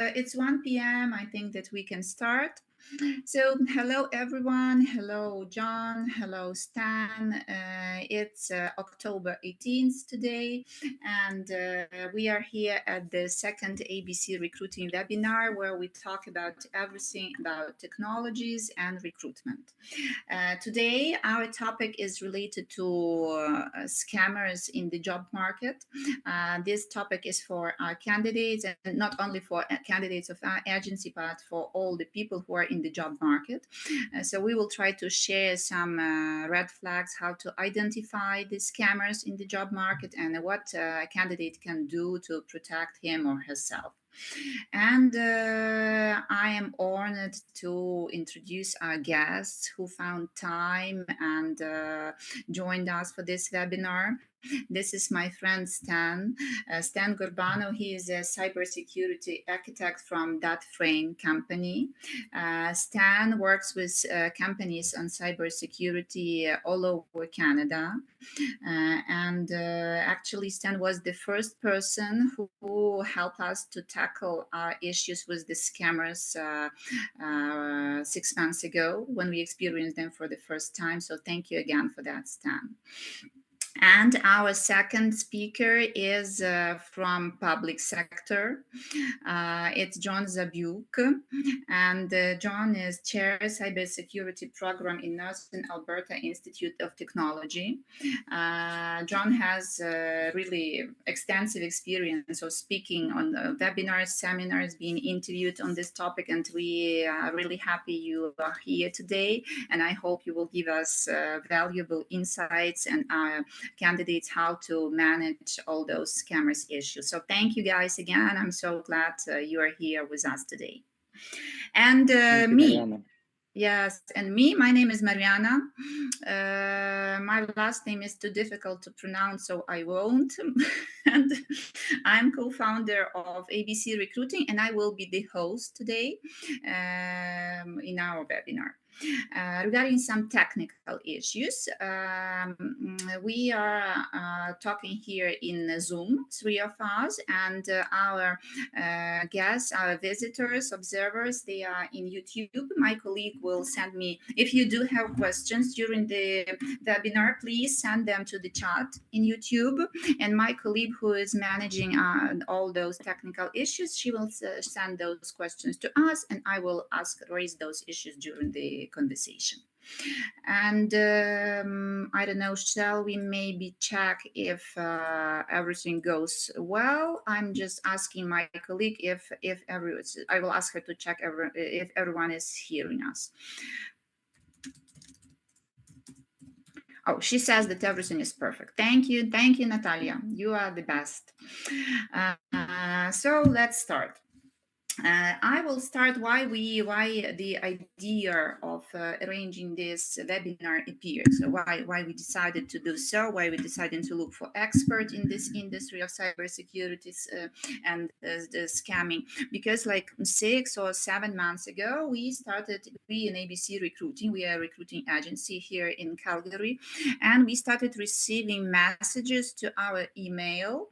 it's 1 p.m. I think that we can start. So, hello everyone. Hello, John. Hello, Stan. It's October 18th today, and we are here at the second ABC recruiting webinar where we talk about everything about technologies and recruitment. Today, our topic is related to scammers in the job market. This topic is for our candidates, and not only for candidates of our agency, but for all the people who are in the job market. So we will try to share some red flags, how to identify the scammers in the job market, and what a candidate can do to protect him or herself. And I am honored to introduce our guests who found time and joined us for this webinar. This is my friend Stan. Stan Gorbanov. He is a cybersecurity architect from that frame company. Stan works with companies on cybersecurity all over Canada. Actually, Stan was the first person who helped us to tackle our issues with the scammers 6 months ago when we experienced them for the first time. So thank you again for that, Stan. And our second speaker is from public sector. It's John Zabiuk, and John is chair Cybersecurity Program in Northern Alberta Institute of Technology. John has really extensive experience of speaking on webinars, seminars, being interviewed on this topic, and we are really happy you are here today. And I hope you will give us valuable insights and candidates how to manage all those scammers issues. So thank you guys again. I'm so glad you are here with us today. And Marianna. Yes, and me, my name is Marianna. My last name is too difficult to pronounce, so I won't. And I'm co-founder of ABC Recruiting, and I will be the host today in our webinar. Regarding some technical issues, we are talking here in Zoom, 3 of us, and our guests, our visitors, observers, they are in YouTube. My colleague will send me, if you do have questions during the webinar, please send them to the chat in YouTube. And my colleague who is managing all those technical issues, she will send those questions to us, and I will raise those issues during the conversation. And I don't know, shall we maybe check if everything goes well? I'm just asking my colleague if I will ask her to check if everyone is hearing us. Oh, she says that everything is perfect. Thank you, Natalia. You are the best. So let's start. I will start why the idea of arranging this webinar appeared. So why we decided to do so, why we decided to look for experts in this industry of cybersecurity and the scamming. Because like 6 or 7 months ago, we in ABC Recruiting, we are a recruiting agency here in Calgary, and we started receiving messages to our email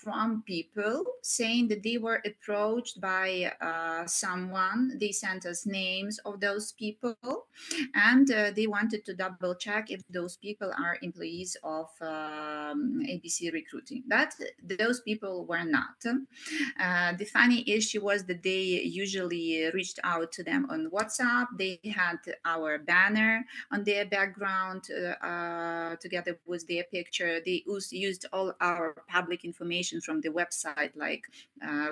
from people saying that they were approached by someone. They sent us names of those people, and they wanted to double check if those people are employees of ABC Recruiting. But those people were not. The funny issue was that they usually reached out to them on WhatsApp. They had our banner on their background together with their picture. They used all our public information from the website, like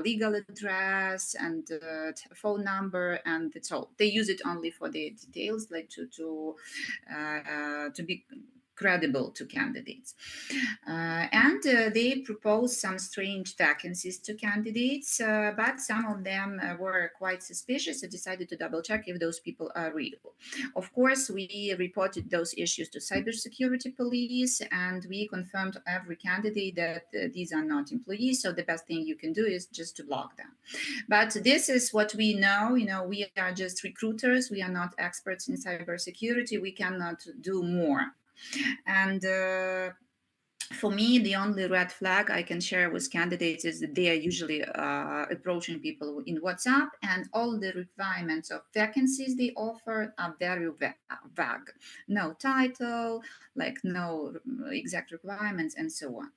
legal address and phone number, and that's all. They use it only for the details, like to be credible to candidates. And they proposed some strange vacancies to candidates, but some of them were quite suspicious and decided to double check if those people are real. Of course, we reported those issues to cybersecurity police, and we confirmed to every candidate that these are not employees. So the best thing you can do is just to block them. But this is what we know. We are just recruiters. We are not experts in cybersecurity. We cannot do more. And For me, the only red flag I can share with candidates is that they are usually approaching people in WhatsApp, and all the requirements of vacancies they offer are very vague. No title, like no exact requirements, and so on.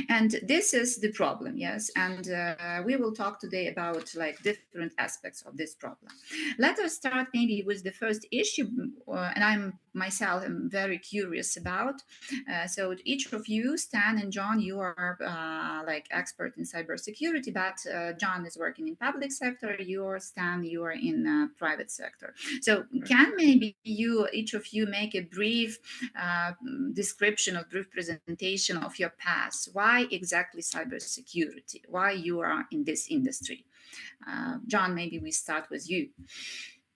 And this is the problem, yes. And we will talk today about like different aspects of this problem. Let us start maybe with the first issue, and I'm myself am very curious about. So each of you, Stan and John, you are like expert in cybersecurity, but John is working in public sector. You are Stan, you are in private sector. So can maybe you, each of you, make a brief description or brief presentation of your past? Why exactly cybersecurity? Why you are in this industry? John, maybe we start with you.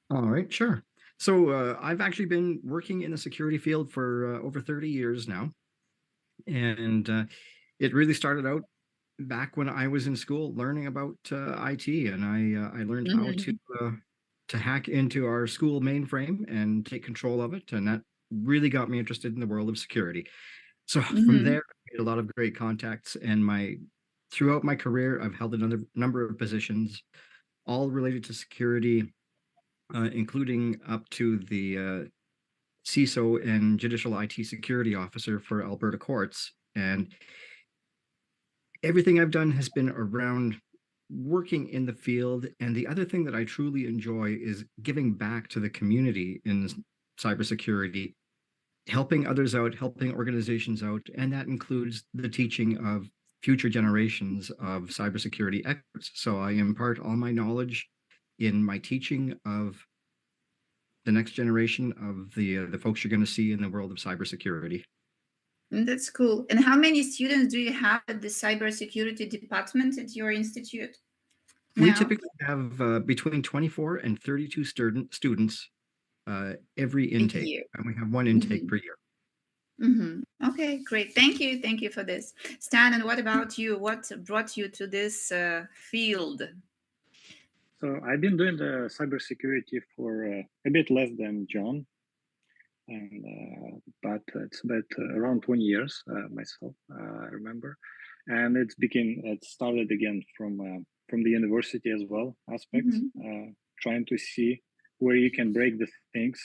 All right, sure. So I've actually been working in the security field for over 30 years now. And it really started out back when I was in school learning about IT. And I learned how to hack into our school mainframe and take control of it. And that really got me interested in the world of security. So from Mm-hmm. there, I made a lot of great contacts. And throughout my career, I've held a number of positions, all related to security, including up to the CISO and Judicial IT Security Officer for Alberta courts. And everything I've done has been around working in the field. And the other thing that I truly enjoy is giving back to the community in cybersecurity, helping others out, helping organizations out. And that includes the teaching of future generations of cybersecurity experts. So I impart all my knowledge in my teaching of the next generation of the folks you're going to see in the world of cybersecurity. That's cool. And how many students do you have at the cybersecurity department at your institute We now? typically have between 24 and 32 students every A intake, year. and we have one intake Mm-hmm. per year. Mm-hmm. Okay, great. Thank you. Thank you for this. Stan, and what about you? What brought you to this field? So I've been doing the cybersecurity for a bit less than John, and but it's about around 20 years myself. I remember, and it started again from the university as well aspects, Mm-hmm. trying to see where you can break the things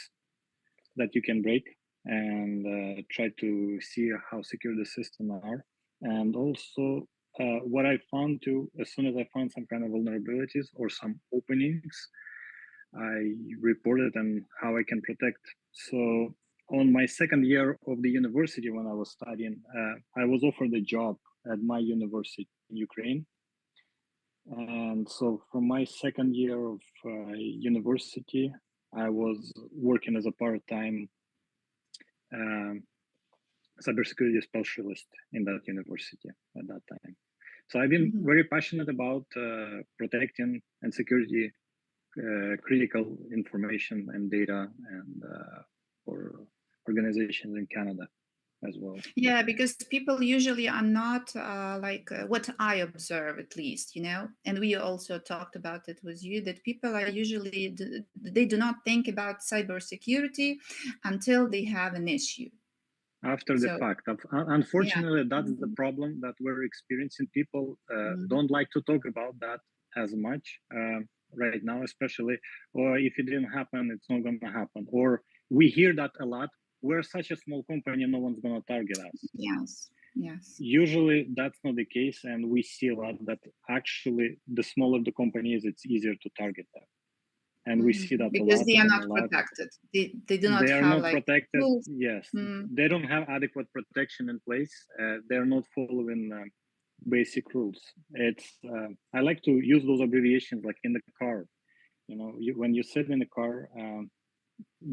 that you can break, and try to see how secure the system are, and also what I found too, as soon as I found some kind of vulnerabilities or some openings, I reported and how I can protect. So on my second year of the university, when I was studying, I was offered a job at my university in Ukraine. And so from my second year of university, I was working as a part-time um, cybersecurity specialist in that university at that time. So I've been Mm-hmm. very passionate about protecting and security critical information and data, and for organizations in Canada as well. Yeah, because people usually are not like what I observe, at least, and we also talked about it with you, that people are usually, they do not think about cybersecurity until they have an issue. After the So, fact, yeah. unfortunately, that's the Mhm. problem that we're experiencing. People Mhm. don't like to talk about that as much right now, especially, or if it didn't happen, it's not going to happen. Or we hear that a lot. We're such a small company, no one's going to target us. Yes, yes. Usually that's not the case, and we see a lot that actually the smaller the company is, it's easier to target them. And we see that a Because lot they are and a not lot. protected. They do not They are have not like protected. tools. Yes, Mm. they don't have adequate protection in place. They're not following basic rules. It's I like to use those abbreviations, like in the car. When you sit in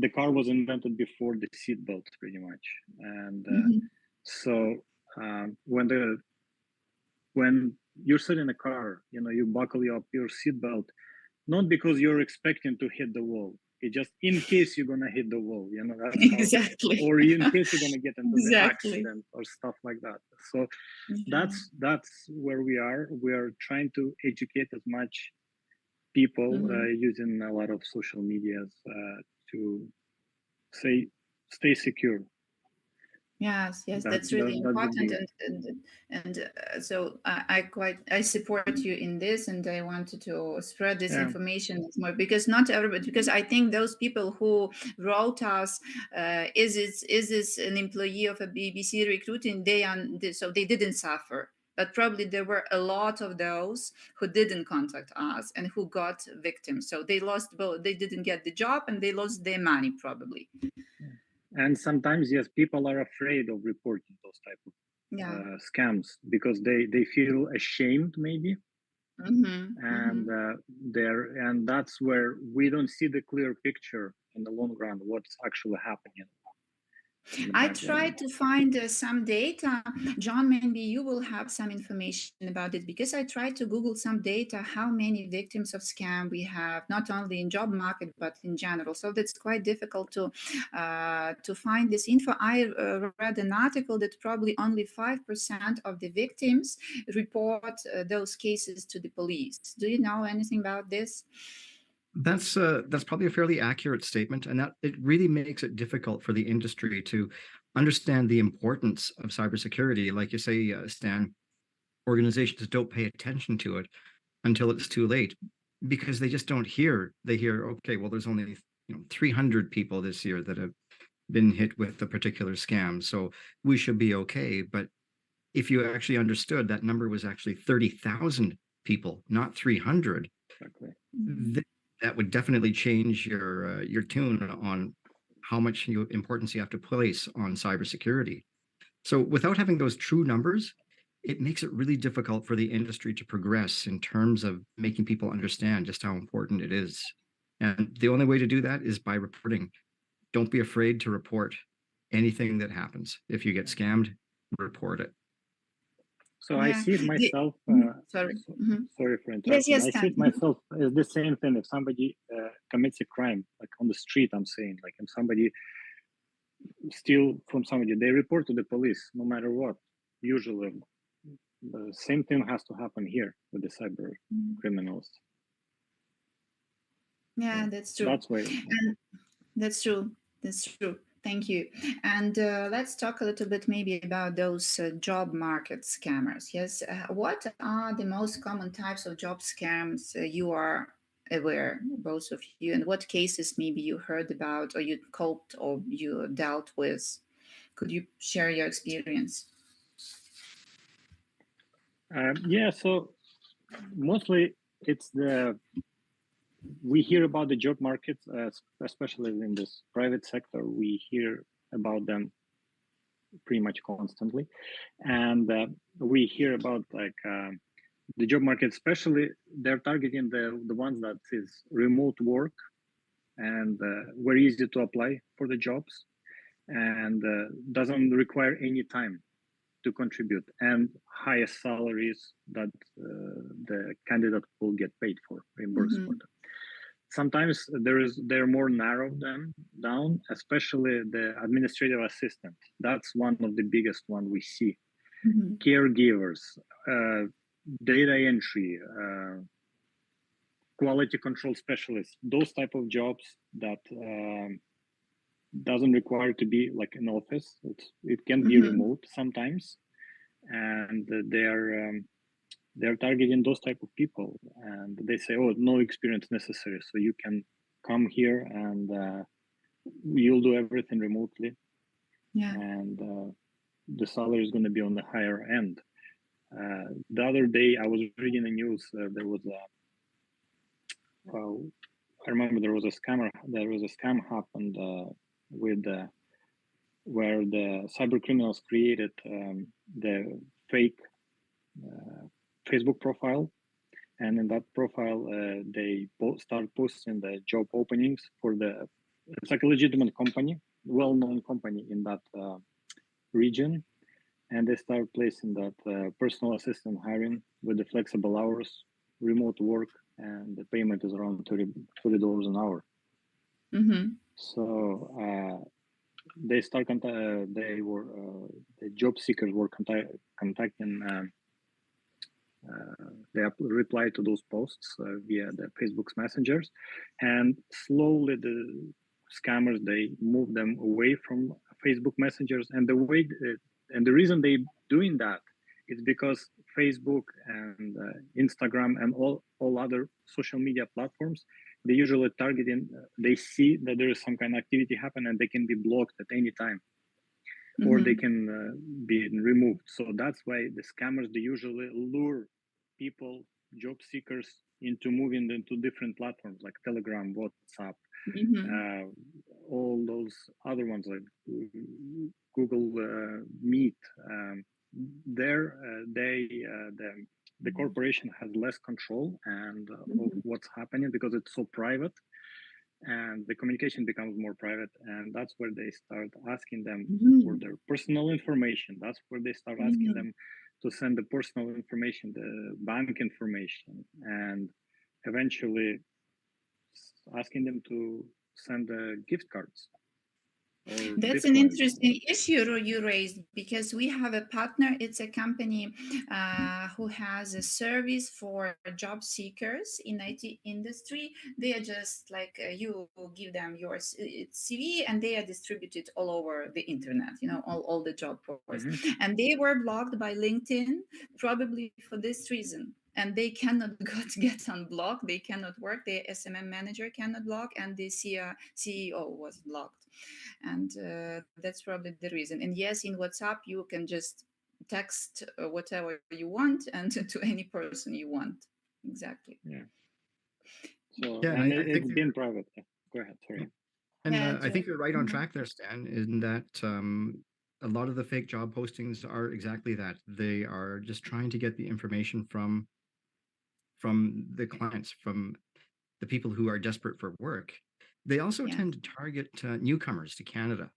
the car was invented before the seatbelt, pretty much. And Mhm. so when you sit in a car, you buckle up your seatbelt, not because you're expecting to hit the wall. It's just in case you're gonna hit the wall. That's how, Exactly. or in case you're gonna get into the Exactly. accident or stuff like that. So Yeah. that's where we are. We are trying to educate as much people Mhm. using a lot of social medias to say stay secure. Yes, yes, That that's really that would important, be, and so I support you in this, and I wanted to spread this yeah. information more because not everybody, because I think those people who wrote us, is this an employee of a BBC recruiting? So they didn't suffer, but probably there were a lot of those who didn't contact us and who got victims. So they lost both. They didn't get the job and they lost their money probably. And sometimes, yes, people are afraid of reporting those type of Yeah. scams because they feel ashamed, maybe, Mm-hmm. and and that's where we don't see the clear picture in the long run what's actually happening in the I background. tried to find some data. John, maybe you will have some information about it because I tried to Google some data, how many victims of scam we have, not only in job market, but in general. So that's quite difficult to find this info. I read an article that probably only 5% of the victims report those cases to the police. Do you know anything about this? That's probably a fairly accurate statement, and that it really makes it difficult for the industry to understand the importance of cybersecurity. Like you say, Stan, organizations don't pay attention to it until it's too late because they just don't hear. They hear, okay, well, there's only 300 people this year that have been hit with a particular scam, so we should be okay. But if you actually understood that number was actually 30,000 people, not 300, Exactly. that would definitely change your tune on how much importance you have to place on cybersecurity. So without having those true numbers, it makes it really difficult for the industry to progress in terms of making people understand just how important it is. And the only way to do that is by reporting. Don't be afraid to report anything that happens. If you get scammed, report it. So I Yeah. see it myself. Sorry. Mhm. Sorry for Yes, interrupting. yes, I see Stan. it myself as the same thing. If somebody commits a crime, like on the street, I'm saying, like if somebody steal from somebody, they report to the police, no matter what. Usually, the same thing has to happen here with the cyber criminals. Yeah, So that's true. that's why. And that's true. That's true. Thank you. And let's talk a little bit maybe about those job market scammers. Yes. What are the most common types of job scams you are aware, both of you, and what cases maybe you heard about or you coped or you dealt with? Could you share your experience? Yeah. So mostly it's we hear about the job markets, especially in this private sector. We hear about them pretty much constantly, and we hear about like the job market, especially they're targeting the ones that is remote work and very easy to apply for the jobs and doesn't require any time to contribute and highest salaries that the candidate will get paid for, reimbursed for them. Sometimes they're more narrowed down, especially the administrative assistant. That's one of the biggest one we see. Caregivers, data entry, quality control specialists, those type of jobs that doesn't require to be like an office. It can be remote sometimes, and they're targeting those type of people, and they say, "Oh, no experience necessary, so you can come here and you'll do everything remotely, and the salary is going to be on the higher end." The other day, I was reading the news. There was I remember there was a scammer. There was a scam happened with where the cyber criminals created the fake Facebook profile, and in that profile they start posting the job openings for it's like a legitimate company, well-known company in that region, and they start placing that personal assistant hiring with the flexible hours, remote work, and the payment is around $30 an hour. So they start they were the job seekers were contacting they reply to those posts via the Facebook's messengers, and slowly the scammers, they move them away from Facebook messengers, and the way and the reason they doing that is because Facebook and Instagram and all other social media platforms, they usually targeting. They see that there is some kind of activity happen, and they can be blocked at any time, or they can be removed. So that's why the scammers, they usually lure people, job seekers, into moving into different platforms like Telegram, WhatsApp, all those other ones like Google Meet. There, the corporation has less control and of what's happening because it's so private, and the communication becomes more private, and that's where they start asking them for their personal information. That's where they start asking them to send the personal information, the bank information, and eventually asking them to send gift cards. That's an interesting issue you raised, because we have a partner. It's a company who has a service for job seekers in IT industry. They are just like you give them your CV and they are distributed all over the internet, all the job posts. And they were blocked by LinkedIn, probably for this reason. And they cannot get unblocked. They cannot work. The SMM manager cannot block, and the CEO was blocked. And that's probably the reason. And yes, in WhatsApp, you can just text whatever you want and to any person you want. Exactly. Yeah. So, yeah, and it's been private. Go ahead. Sorry. And I think you're right on track there, Stan, in that a lot of the fake job postings are exactly that. They are just trying to get the information from the clients, from the people who are desperate for work. They also tend to target newcomers to Canada,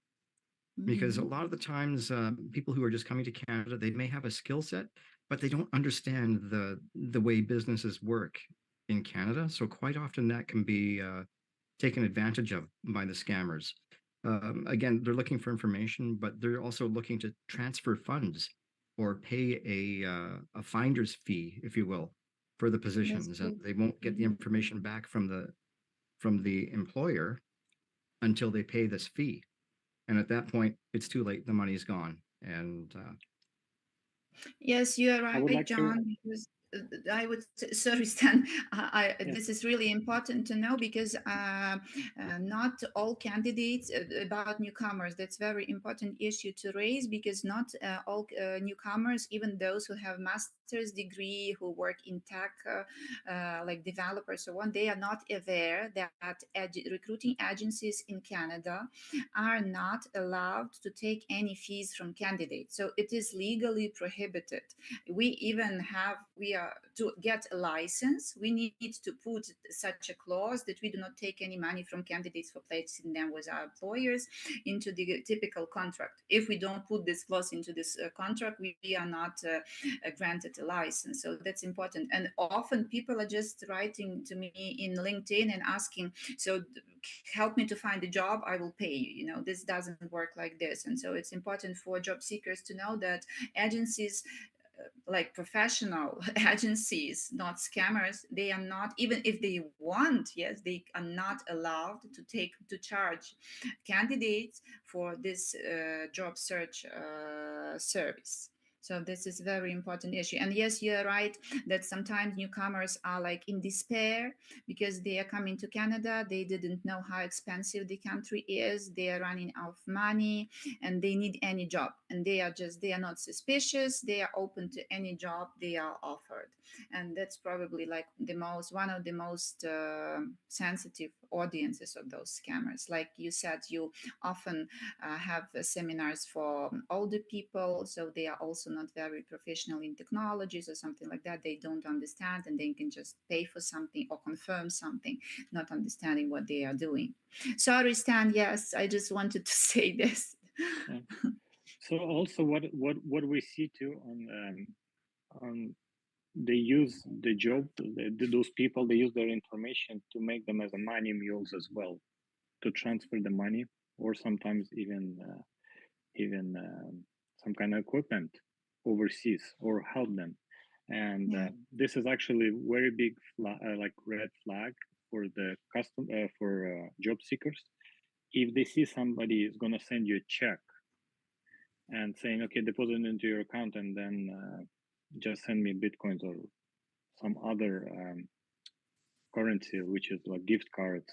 because a lot of the times people who are just coming to Canada, they may have a skill set, but they don't understand the way businesses work in Canada. So quite often that can be taken advantage of by the scammers. Again, they're looking for information, but they're also looking to transfer funds or pay a finder's fee, if you will, for the positions, and they won't get the information back from the employer until they pay this fee. And at that point, it's too late. The money's gone. And yes, you are right, John. Because I would say, sorry, Stan. This is really important to know, because not all candidates about newcomers. That's very important issue to raise, because not all newcomers, even those who have master's degree, who work in tech, like developers, so on, they are not aware that recruiting agencies in Canada are not allowed to take any fees from candidates. So it is legally prohibited. To get a license, we need to put such a clause that we do not take any money from candidates for placing them with our employers into the typical contract. If we don't put this clause into this contract, we are not granted a license. So that's important. And often people are just writing to me in LinkedIn and asking, so help me to find a job, I will pay you. This doesn't work like this. And so it's important for job seekers to know that agencies, like professional agencies, not scammers, they are not, even if they want, yes, they are not allowed to charge candidates for this job search service. So this is a very important issue. And yes, you're right that sometimes newcomers are like in despair because they are coming to Canada. They didn't know how expensive the country is. They are running out of money and they need any job. And they are not suspicious. They are open to any job they are offered. And that's probably like one of the most sensitive audiences of those scammers. Like you said, you often have seminars for older people, so they are also not very professional in technologies or something like that. They don't understand, and they can just pay for something or confirm something, not understanding what they are doing. Sorry, Stan. Yes, I just wanted to say this. Yeah. So also, what we see too on they use the job, those people, they use their information to make them as a money mules as well, to transfer the money, or sometimes even some kind of equipment overseas, or help them. And this is actually very big red flag for the job seekers. If they see somebody is going to send you a check and saying, okay, deposit into your account and then just send me Bitcoins or some other currency, which is like gift cards,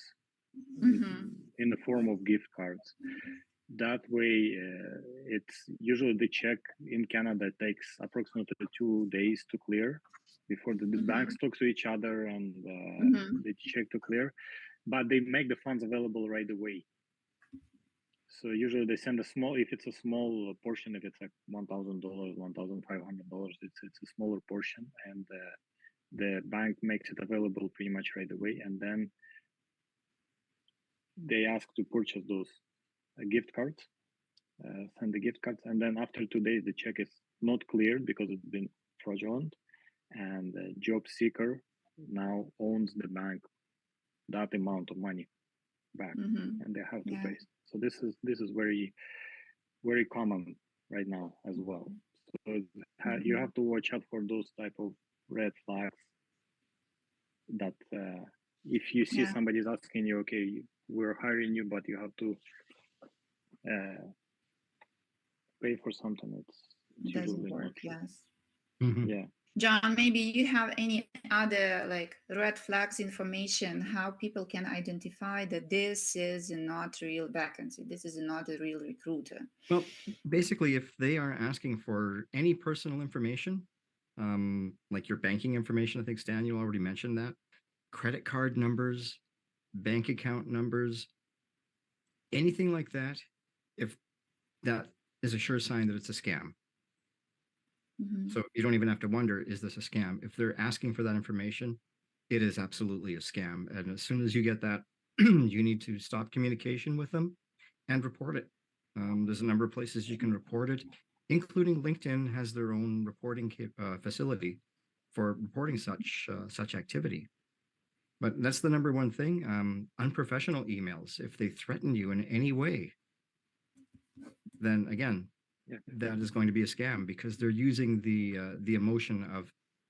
in the form of gift cards. That way, it's usually the check in Canada takes approximately 2 days to clear before the banks talk to each other and the check to clear, but they make the funds available right away. So usually they send a small, if it's a small portion, if it's like $1,000, $1,500, it's a smaller portion, and the bank makes it available pretty much right away, and then they ask to purchase those gift cards, send the gift cards, and then after 2 days the check is not cleared because it's been fraudulent, and the job seeker now owns the bank that amount of money back, and they have to pay. So this is very, very common right now as well. So you have to watch out for those type of red flags that if you see somebody's asking you, okay, we're hiring you, but you have to pay for something, it doesn't work. Yes. Yeah. John, maybe you have any other like red flags information, how people can identify that this is not a real vacancy, this is not a real recruiter? Well, basically, if they are asking for any personal information, like your banking information, I think, Stan, you already mentioned that, credit card numbers, bank account numbers, anything like that, if that is a sure sign that it's a scam. So you don't even have to wonder, is this a scam? If they're asking for that information, it is absolutely a scam. And as soon as you get that, you need to stop communication with them and report it. There's a number of places you can report it, including LinkedIn has their own reporting facility for reporting such activity. But that's the number one thing. Unprofessional emails, if they threaten you in any way, then again, that is going to be a scam because they're using the emotion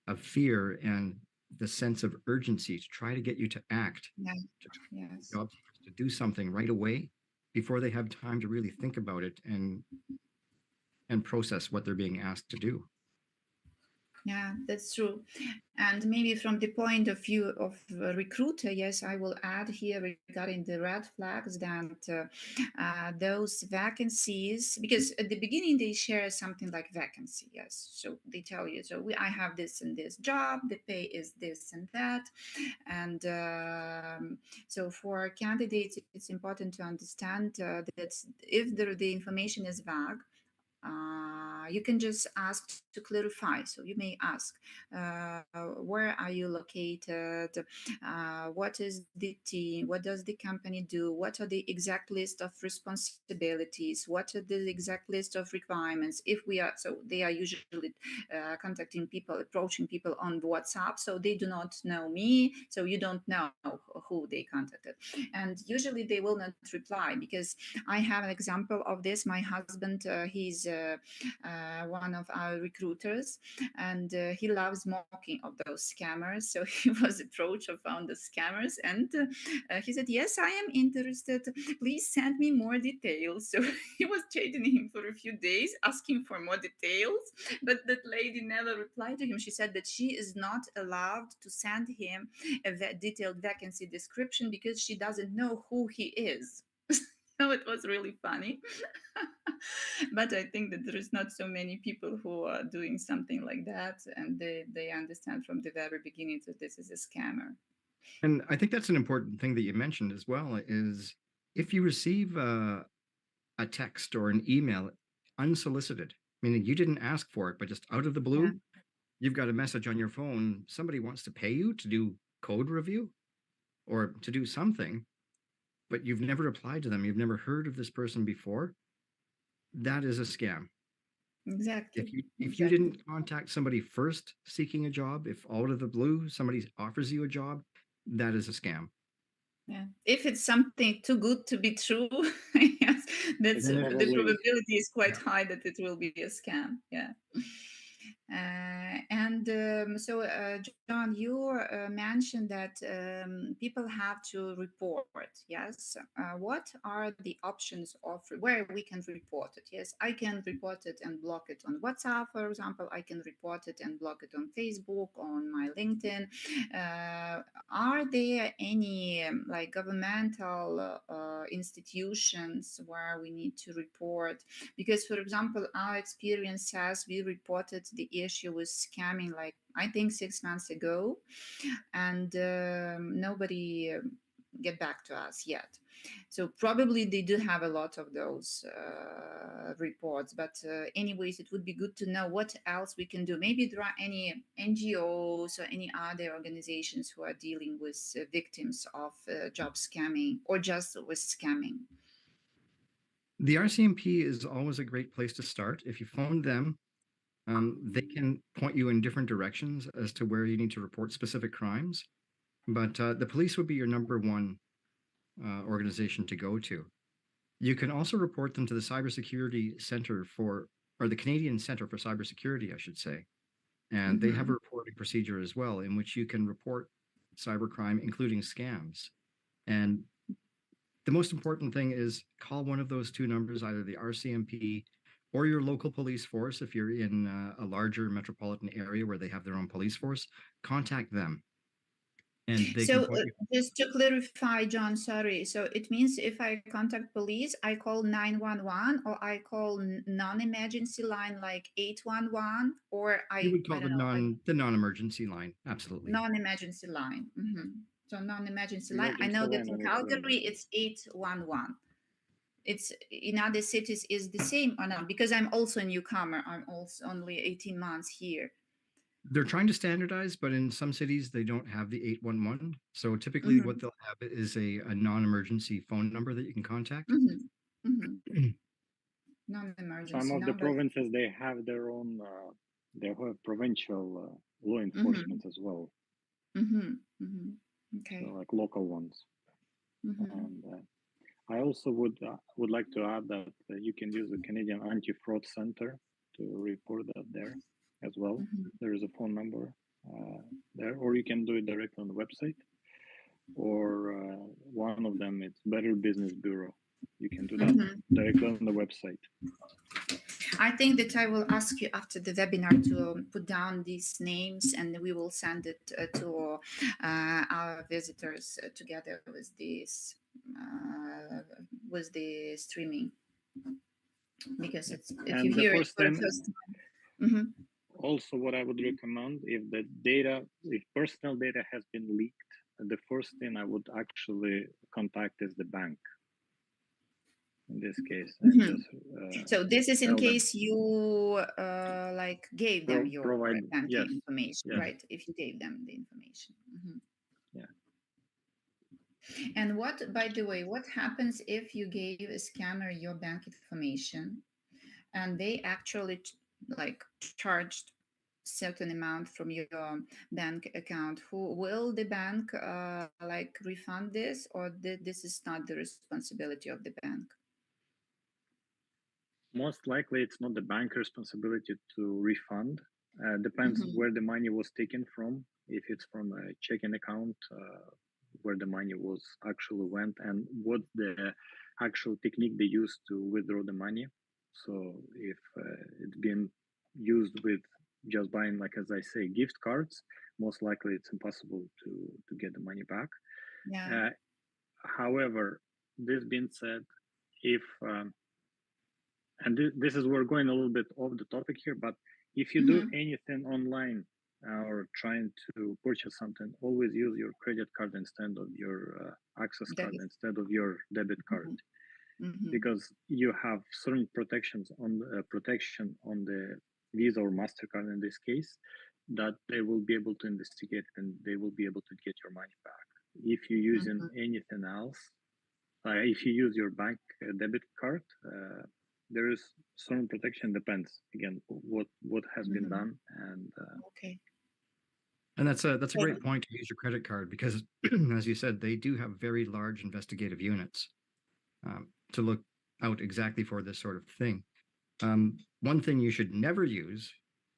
of fear and the sense of urgency to try to get you to act, to do something right away before they have time to really think about it and process what they're being asked to do. Yeah, that's true. And maybe from the point of view of a recruiter, yes, I will add here regarding the red flags that those vacancies, because at the beginning they share something like vacancy, yes. So they tell you, so I have this and this job, the pay is this and that. And so for candidates, it's important to understand that if the information is vague, you can just ask to clarify. So you may ask, where are you located? What is the team? What does the company do? What are the exact list of responsibilities? What are the exact list of requirements? If we are, so they are usually contacting people, approaching people on WhatsApp. So they do not know me. So you don't know who they contacted. And usually they will not reply because I have an example of this. My husband, he's one of our recruiters, and he loves mocking of those scammers. So he was approached or found the scammers, and he said, yes, I am interested, please send me more details. So he was chasing him for a few days, asking for more details, but that lady never replied to him. She said that she is not allowed to send him a detailed vacancy description because she doesn't know who he is. So it was really funny. But I think that there is not so many people who are doing something like that, and they understand from the very beginning that this is a scammer. And I think that's an important thing that you mentioned as well, is if you receive a text or an email unsolicited, meaning you didn't ask for it, but just out of the blue, you've got a message on your phone, somebody wants to pay you to do code review or to do something, but you've never applied to them, you've never heard of this person before, that is a scam. Exactly. If you didn't contact somebody first seeking a job, if out of the blue somebody offers you a job, that is a scam. Yeah. If it's something too good to be true, yes, that's the probability is quite high that it will be a scam. Yeah. John, you mentioned that people have to report. Yes. What are the options of where we can report it? Yes, I can report it and block it on WhatsApp, for example. I can report it and block it on Facebook, on my LinkedIn. Are there any like governmental institutions where we need to report? Because, for example, our experience says we reported the issue with scamming like I think 6 months ago, and nobody get back to us yet. So probably they do have a lot of those reports. But anyways, it would be good to know what else we can do. Maybe there are any NGOs or any other organizations who are dealing with victims of job scamming or just with scamming. The RCMP is always a great place to start. If you phone them, they can point you in different directions as to where you need to report specific crimes. But the police would be your number one organization to go to. You can also report them to the Cybersecurity Center or the Canadian Center for Cybersecurity, I should say. And they have a reporting procedure as well in which you can report cybercrime, including scams. And the most important thing is call one of those two numbers, either the RCMP or your local police force. If you're in a larger metropolitan area where they have their own police force, contact them. And they So can point you. just to clarify, John, sorry. So it means if I contact police, I call 911 or I call non-emergency line like 811 or You would call I don't know, the non-emergency line. Absolutely. non-emergency line. So non-emergency line. I Emergency know that line in or Calgary it's 811. It's in other cities is the same or not? Because I'm also a newcomer. I'm also only 18 months here. They're trying to standardize, but in some cities they don't have the 811. So typically what they'll have is a non-emergency phone number that you can contact. Non-emergency Some of the number. provinces, they have their own, they have provincial law enforcement as well. Okay. So like local ones. And I also would like to add that you can use the Canadian Anti-Fraud Center to report that there as well. There is a phone number there, or you can do it directly on the website, or one of them, it's Better Business Bureau. You can do that directly on the website. I think that I will ask you after the webinar to put down these names, and we will send it to our visitors together with this with the streaming, because it's if And you hear it for the thing, first time. Also, what I would recommend, if personal data has been leaked, the first thing I would actually contact is the bank. In this case, so this is in case you like gave them your banking information, right? If you gave them the information. Yeah. And what, by the way, what happens if you gave a scammer your bank information and they actually like charged certain amount from your bank account? Who will the bank like refund this, or this is not the responsibility of the bank? Most likely it's not the bank responsibility to refund. Depends where the money was taken from. If it's from a checking account, where the money was actually went, and what the actual technique they used to withdraw the money. So if it's been used with just buying, like as I say, gift cards, most likely it's impossible to get the money back. Yeah. However, this being said, if and this is, we're going a little bit off the topic here, but if you do anything online or trying to purchase something, always use your credit card instead of your access card, instead of your debit card, because you have certain protections on protection on the Visa or MasterCard in this case, that they will be able to investigate and they will be able to get your money back. If you're using anything else, if you use your bank debit card, there is certain protection. Depends again what has been done, and okay. And that's a great point to use your credit card, because as you said, they do have very large investigative units to look out exactly for this sort of thing. One thing you should never use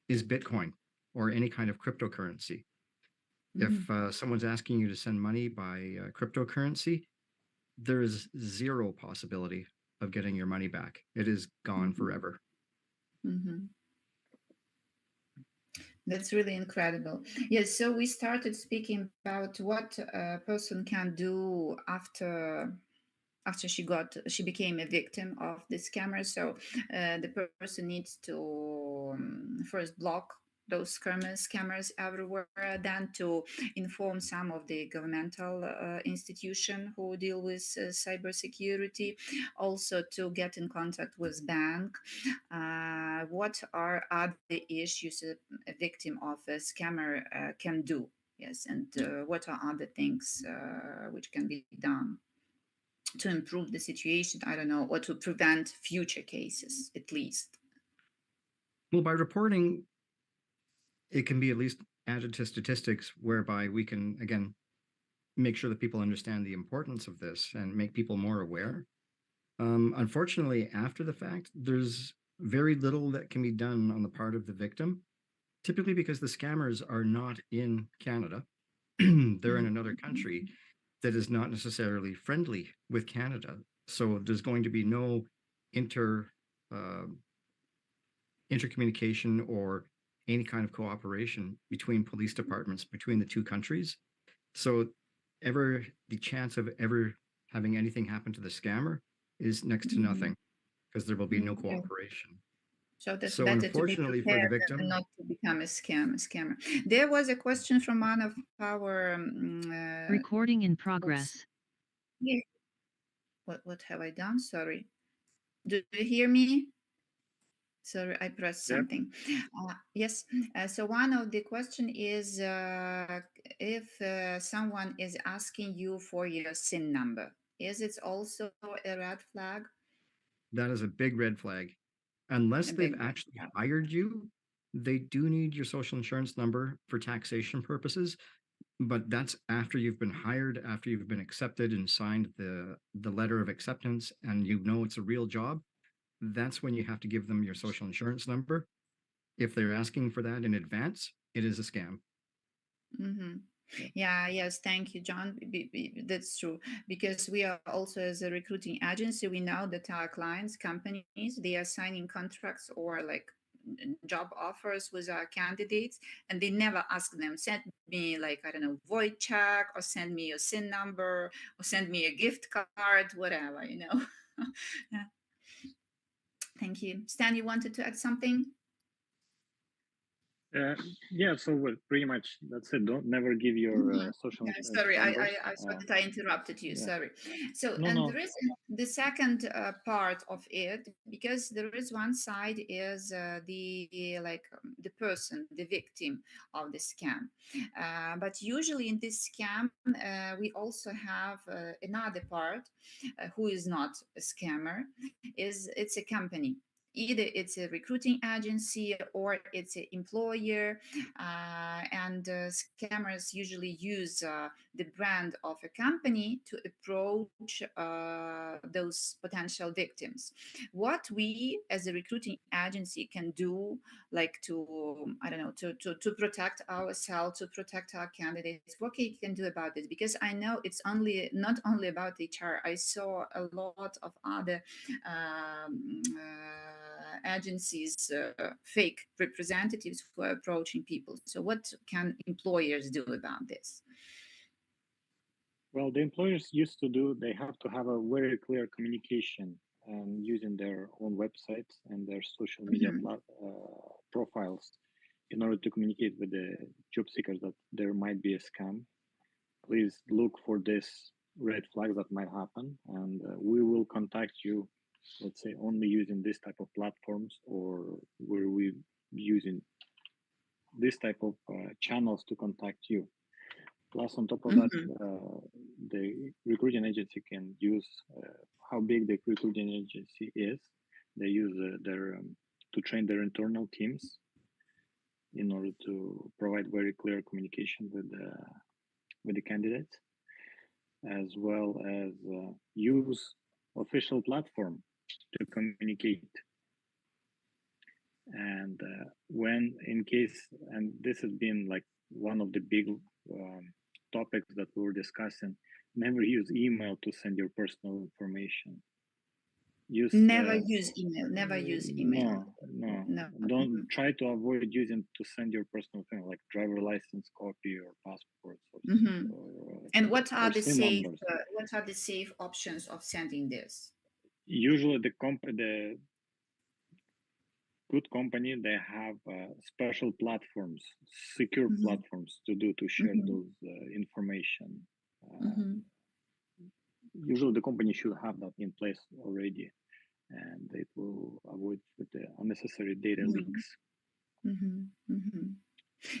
is Bitcoin or any kind of cryptocurrency. If someone's asking you to send money by cryptocurrency, there is zero possibility of getting your money back. It is gone forever. That's really incredible. Yes, so we started speaking about what a person can do after she became a victim of the scammer. So the person needs to first block those scammers everywhere, then to inform some of the governmental institution who deal with cybersecurity, also to get in contact with bank. What are other issues a victim of a scammer can do? Yes, and what are other things which can be done to improve the situation? I don't know, or to prevent future cases, at least. Well, by reporting, it can be at least added to statistics, whereby we can, again, make sure that people understand the importance of this and make people more aware. Unfortunately, after the fact, there's very little that can be done on the part of the victim, typically because the scammers are not in Canada. They're in another country that is not necessarily friendly with Canada. So there's going to be no intercommunication or any kind of cooperation between police departments between the two countries. So the chance of ever having anything happen to the scammer is next to nothing, because there will be no cooperation. So that's So better to be unfortunately for the prepared victim, and not to become a scammer. There was a question from one of our recording in progress. Yeah. What have I done? Sorry. Do you hear me? Sorry, I pressed something. Yes. So one of the question is if someone is asking you for your SIN number, is it also a red flag? that is a big red flag. Unless A they've big red actually flag. hired you, they do need your social insurance number for taxation purposes. But that's after you've been hired, after you've been accepted and signed the letter of acceptance, and you know it's a real job. That's when you have to give them your social insurance number. If they're asking for that in advance, it is a scam. Yeah, yes, thank you, John. That's true, because we are also, as a recruiting agency, we know that our clients, companies, they are signing contracts or like job offers with our candidates, and they never ask them, send me, like, I don't know, void check, or send me your SIN number, or send me a gift card, whatever, Yeah. Thank you. Stan, you wanted to add something? Yeah, so pretty much that's it. Don't never give your social Sorry, I numbers. saw that I interrupted you. Yeah. Sorry. So, No, and no. there is the second part of it, because there is one side is the person, the victim of the scam. But usually in this scam, we also have another part who is not a scammer. It's a company. Either it's a recruiting agency or it's an employer, and scammers usually use the brand of a company to approach those potential victims. What we as a recruiting agency can do, like to, I don't know, to protect ourselves, to protect our candidates, what we can do about this? Because I know it's not only about HR. I saw a lot of other agencies, fake representatives who are approaching people. So what can employers do about this? Well, the employers used to do, they have to have a very clear communication using their own websites and their social media profiles in order to communicate with the job seekers that there might be a scam. Please look for this red flag that might happen, and we will contact you, let's say, only using this type of platforms, or where we using this type of channels to contact you. Plus, on top of that, the recruiting agency can use how big the recruiting agency is. They use to train their internal teams in order to provide very clear communication with the candidates, as well as use official platform to communicate. And when in case, and this has been like one of the big topics that we were discussing, never use email to send your personal information. Never use email. Never use email. No. Don't try to avoid using to send your personal thing like driver license copy or passport. And what are the safe? Numbers. What are the safe options of sending this? Usually, the good company, they have special platforms, secure platforms to share those information. Usually, the company should have that in place already, and it will avoid with the unnecessary data leaks.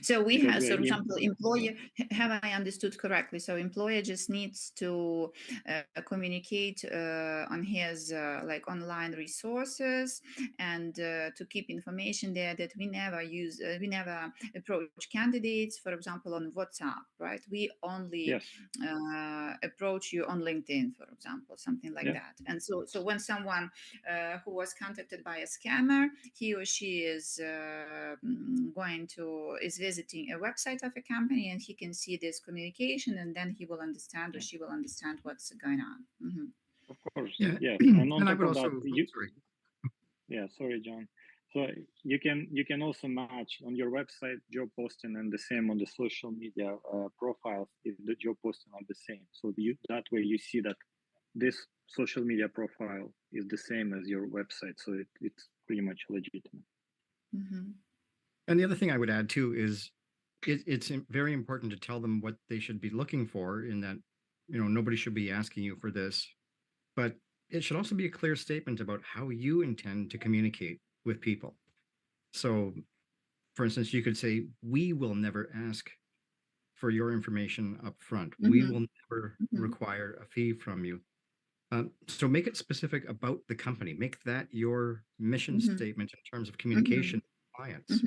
So we have, so for example, employer, have I understood correctly? So employer just needs to communicate on his like online resources and to keep information there that we never use, we never approach candidates, for example, on WhatsApp, right? We only approach you on LinkedIn, for example, something like that. And so when someone who was contacted by a scammer, he or she is is visiting a website of a company, and he can see this communication, and then he will understand or she will understand what's going on. Of course, yeah. And on and I top would of also, that, sorry, John. So you can also match on your website job posting and the same on the social media profiles if the job posting are the same. So that way you see that this social media profile is the same as your website, so it's pretty much legitimate. And the other thing I would add too is it's very important to tell them what they should be looking for, in that, nobody should be asking you for this, but it should also be a clear statement about how you intend to communicate with people. So, for instance, you could say, we will never ask for your information up front. We will never require a fee from you. So make it specific about the company. Make that your mission statement in terms of communication with clients.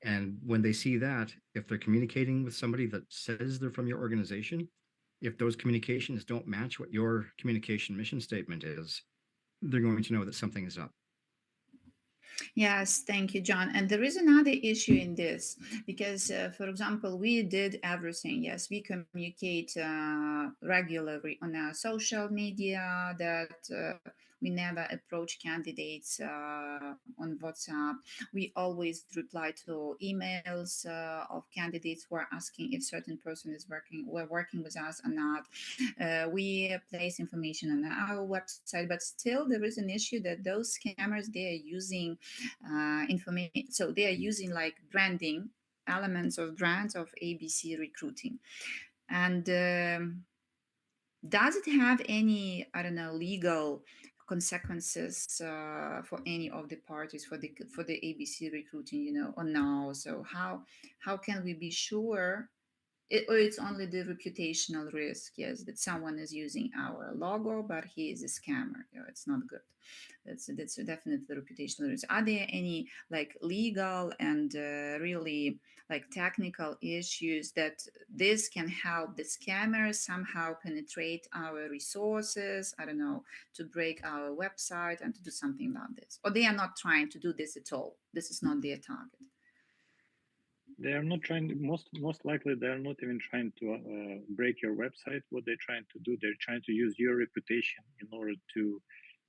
And when they see that, if they're communicating with somebody that says they're from your organization, if those communications don't match what your communication mission statement is, they're going to know that something is up. Yes, thank you, John. And there is another issue in this, because, for example, we did everything. Yes, we communicate regularly on our social media, that we never approach candidates on WhatsApp. We always reply to emails of candidates who are asking if certain person is working with us or not. We place information on our website, but still there is an issue that those scammers, they are using information. So they are using like branding elements of brands of ABC Recruiting. And does it have any, I don't know, legal consequences for any of the parties for the ABC Recruiting, or no? So how can we be sure? Or it's only the reputational risk, yes, that someone is using our logo, but he is a scammer. It's not good. That's definitely reputational risk. Are there any like legal and really like technical issues that this can help the scammers somehow penetrate our resources? I don't know, to break our website and to do something about this, or they are not trying to do this at all. This is not their target. They are not trying. Most likely, they are not even trying to break your website. What they're trying to do, they're trying to use your reputation in order to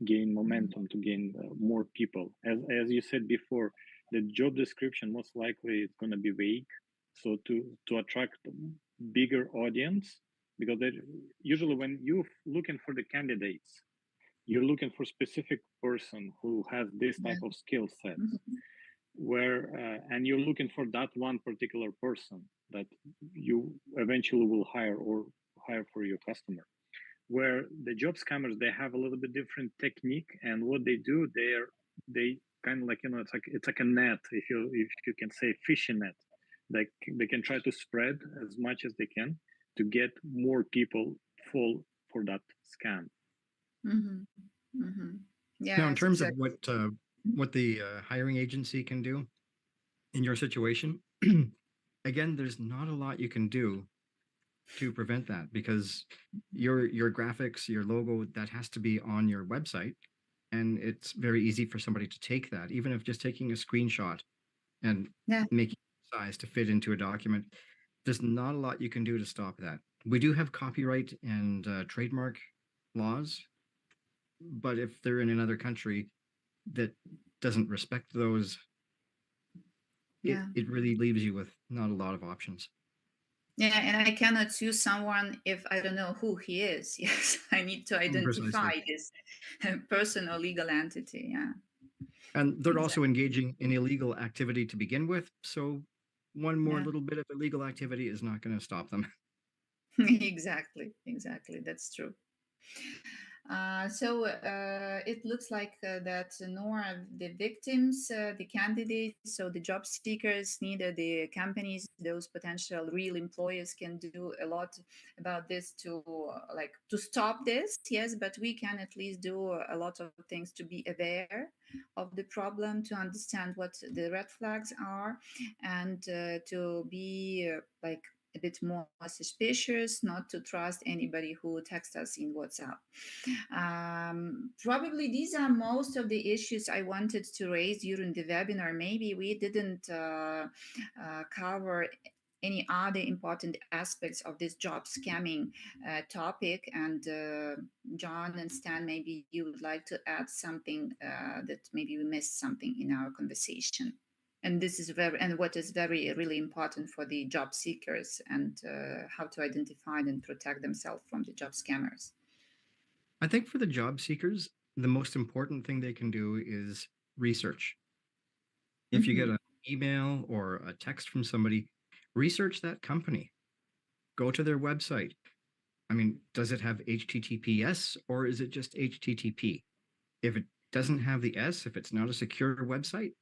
gain momentum, to gain more people. As you said before, the job description most likely is going to be vague, so to attract bigger audience, because usually when you're looking for the candidates, you're looking for specific person who has this type of skill set. And you're looking for that one particular person that you eventually will hire for your customer. Where the job scammers, they have a little bit different technique, and what they do, they kind of like, it's like a net, if you can say, fishing net. Like they can try to spread as much as they can to get more people fall for that scam. Yeah. Now, in terms of what the hiring agency can do in your situation, again, there's not a lot you can do to prevent that, because your graphics, your logo, that has to be on your website. and it's very easy for somebody to take that, even if just taking a screenshot and Yeah. making it size to fit into a document. There's not a lot you can do to stop that. We do have copyright and trademark laws, but if they're in another country that doesn't respect those, Yeah. it really leaves you with not a lot of options. Yeah, and I cannot sue someone if I don't know who he is. Yes, I need to identify Precisely. this person or legal entity. Yeah, And they're exactly. also engaging in illegal activity to begin with. So one more Yeah. little bit of illegal activity is not going to stop them. Exactly, that's true. So it looks like that nor the victims, the candidates, so the job seekers, neither the companies, those potential real employers can do a lot about this to to stop this. Yes, but we can at least do a lot of things to be aware of the problem, to understand what the red flags are, and to be a bit more suspicious, not to trust anybody who texts us in WhatsApp. Probably these are most of the issues I wanted to raise during the webinar. Maybe we didn't cover any other important aspects of this job scamming topic. And John and Stan, maybe you would like to add something that maybe we missed something in our conversation. And this is what is very really important for the job seekers, and how to identify and protect themselves from the job scammers. I think for the job seekers, the most important thing they can do is research. If you get an email or a text from somebody, research that company. Go to their website. I mean, does it have HTTPS or is it just HTTP? If it doesn't have the S, if it's not a secure website,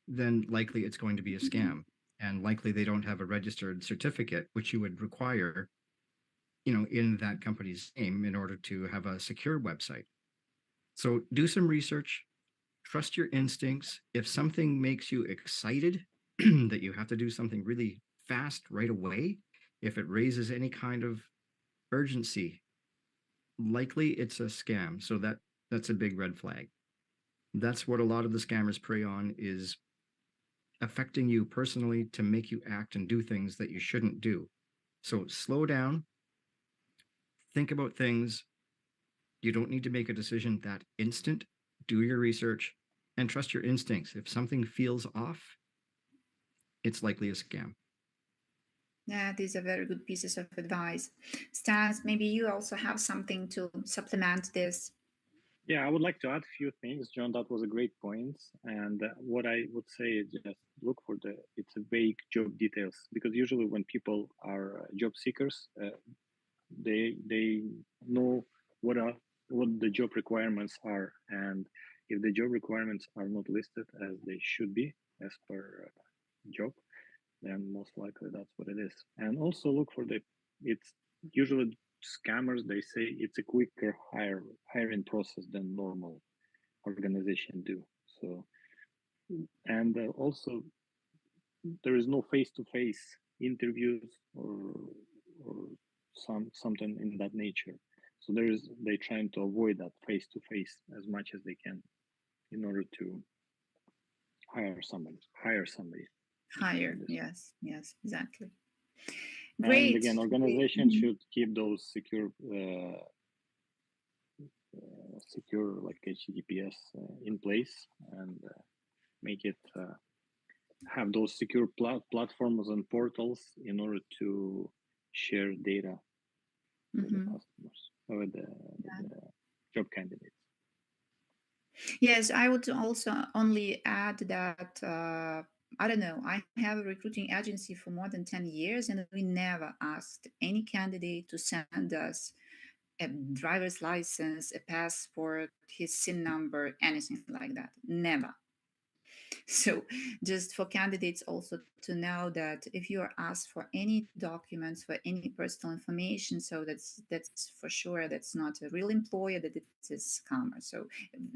then likely it's going to be a scam. And likely they don't have a registered certificate, which you would require, in that company's name in order to have a secure website. So do some research, trust your instincts. If something makes you excited that you have to do something really fast right away, if it raises any kind of urgency, likely it's a scam. So that's a big red flag. That's what a lot of the scammers prey on, is affecting you personally to make you act and do things that you shouldn't do. So slow down, think about things. You don't need to make a decision that instant. Do your research and trust your instincts. If something feels off, it's likely a scam. Yeah, these are very good pieces of advice. Stas, maybe you also have something to supplement this. Yeah, I would like to add a few things, John. That was a great point. And what I would say is just look for it's a vague job details, because usually when people are job seekers, they know what the job requirements are, and if the job requirements are not listed as they should be as per job, then most likely that's what it is. And also look for it's usually scammers, they say it's a quicker hiring process than normal organization do. So, and also there is no face-to-face interviews or something in that nature. So they trying to avoid that face-to-face as much as they can in order to hire somebody. Yes, exactly. Great. And again, organizations should keep those secure like HTTPS in place, and make it have those secure platforms and portals in order to share data with the customers or with the job candidates. Yes, I would also only add that I don't know, I have a recruiting agency for more than 10 years, and we never asked any candidate to send us a driver's license, a passport, his SIN number, anything like that. Never. So just for candidates also to know that if you are asked for any documents, for any personal information, so that's for sure that's not a real employer, that it's a scammer. So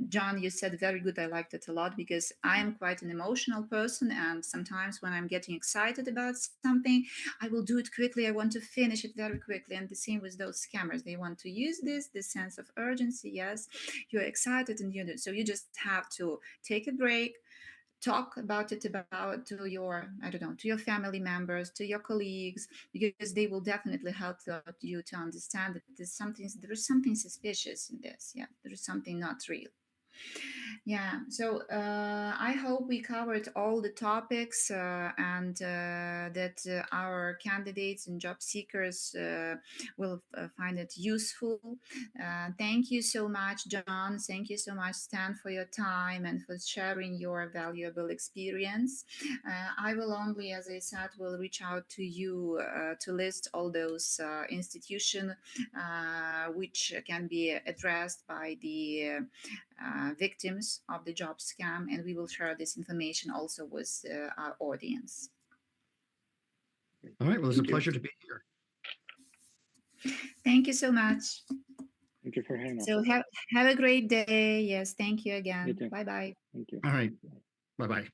John, you said very good. I liked it a lot because I am quite an emotional person, and sometimes when I'm getting excited about something, I will do it quickly. I want to finish it very quickly. And the same with those scammers. They want to use this sense of urgency. Yes, you're excited and so you just have to take a break, talk about it about to your, I don't know, to your family members, to your colleagues, because they will definitely help you to understand that there is something suspicious in this. Yeah, there is something not real. Yeah, so I hope we covered all the topics and that our candidates and job seekers will find it useful. Thank you so much, John. Thank you so much, Stan, for your time and for sharing your valuable experience. I will only, as I said, will reach out to you to list all those institutions which can be addressed by the victims of the job scam, and we will share this information also with our audience. All right. Well, it's a pleasure to be here. Thank you so much. Thank you for having us. So have a great day. Yes, thank you again. You too. Bye bye. Thank you. All right. Bye bye.